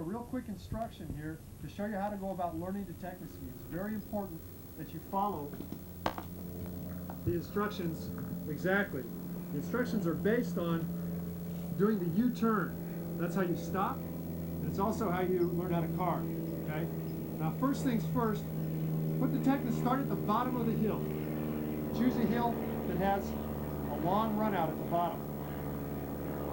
real quick instruction here to show you how to go about learning the Techni Ski. It's very important that you follow the instructions exactly. The instructions are based on doing the U-turn. That's how you stop, and it's also how you learn how to carve. Okay? Now, first things first, put the Techni, start at the bottom of the hill. Choose a hill that has a long run out at the bottom.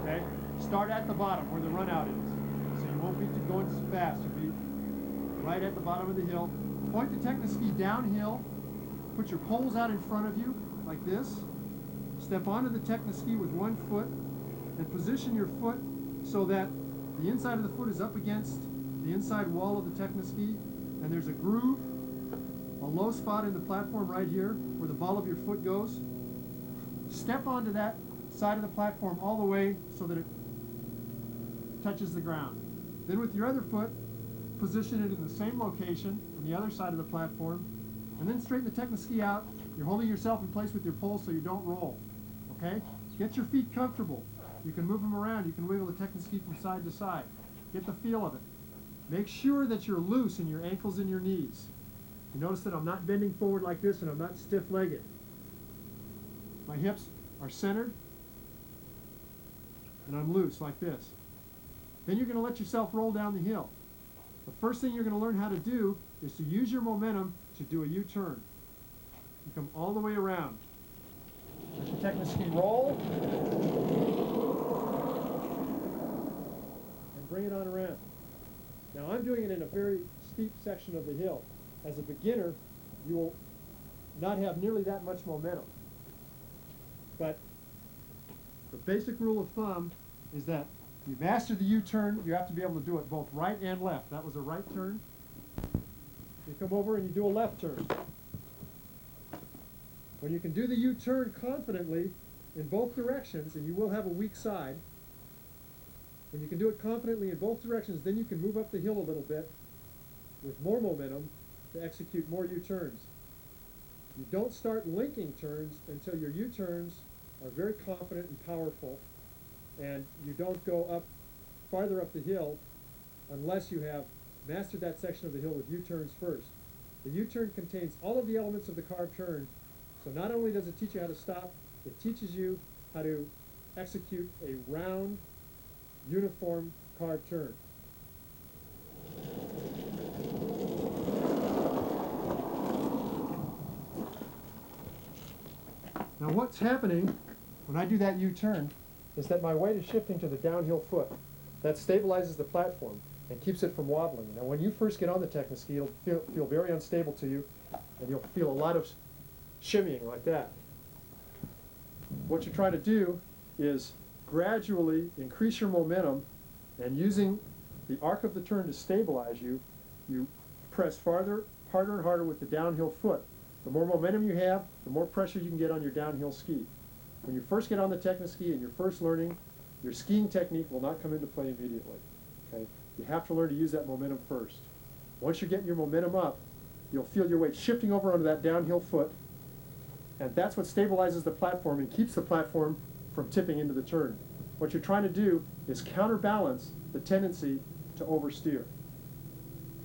Okay? Start at the bottom where the run out is. So you won't be going too fast. You'll be right at the bottom of the hill. Point the Techni Ski downhill. Put your poles out in front of you like this. Step onto the Techni Ski with one foot and position your foot so that the inside of the foot is up against the inside wall of the Techni Ski, and there's a groove, a low spot in the platform right here where the ball of your foot goes. Step onto that side of the platform all the way so that it touches the ground. Then with your other foot, position it in the same location on the other side of the platform, and then straighten the Techni Ski out. You're holding yourself in place with your poles so you don't roll. Okay? Get your feet comfortable. You can move them around. You can wiggle the Techni Ski from side to side. Get the feel of it. Make sure that you're loose in your ankles and your knees. You notice that I'm not bending forward like this and I'm not stiff-legged. My hips are centered and I'm loose like this. Then you're going to let yourself roll down the hill. The first thing you're going to learn how to do is to use your momentum to do a U-turn. You come all the way around. Let the Techni Ski roll and bring it on around. Now I'm doing it in a very steep section of the hill. As a beginner, you will not have nearly that much momentum. But the basic rule of thumb is that you master the U-turn, you have to be able to do it both right and left. That was a right turn. You come over and you do a left turn. When you can do the U-turn confidently in both directions, and you will have a weak side, when you can do it confidently in both directions, then you can move up the hill a little bit with more momentum to execute more U-turns. You don't start linking turns until your U-turns are very confident and powerful, and you don't go up farther up the hill unless you have mastered that section of the hill with U-turns first. The U-turn contains all of the elements of the carved turn, so not only does it teach you how to stop, it teaches you how to execute a round, uniform carved turn. Now what's happening when I do that U-turn is that my weight is shifting to the downhill foot. That stabilizes the platform and keeps it from wobbling. Now when you first get on the Techni Ski, it'll feel very unstable to you, and you'll feel a lot of shimmying like that. What you're trying to do is gradually increase your momentum, and using the arc of the turn to stabilize you, you press farther, harder and harder with the downhill foot. The more momentum you have, the more pressure you can get on your downhill ski. When you first get on the Techni Ski and you're first learning, your skiing technique will not come into play immediately. Okay? You have to learn to use that momentum first. Once you're getting your momentum up, you'll feel your weight shifting over onto that downhill foot, and that's what stabilizes the platform and keeps the platform from tipping into the turn. What you're trying to do is counterbalance the tendency to oversteer.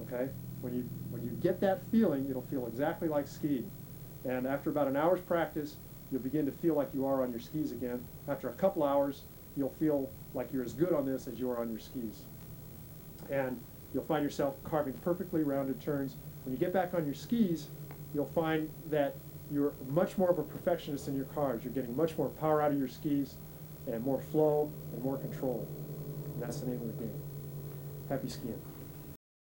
Okay? When you get that feeling, it'll feel exactly like skiing. And after about an hour's practice, you'll begin to feel like you are on your skis again. After a couple hours, you'll feel like you're as good on this as you are on your skis. And you'll find yourself carving perfectly rounded turns. When you get back on your skis, you'll find that you're much more of a perfectionist in your carves. You're getting much more power out of your skis, and more flow and more control. And that's the name of the game. Happy skiing.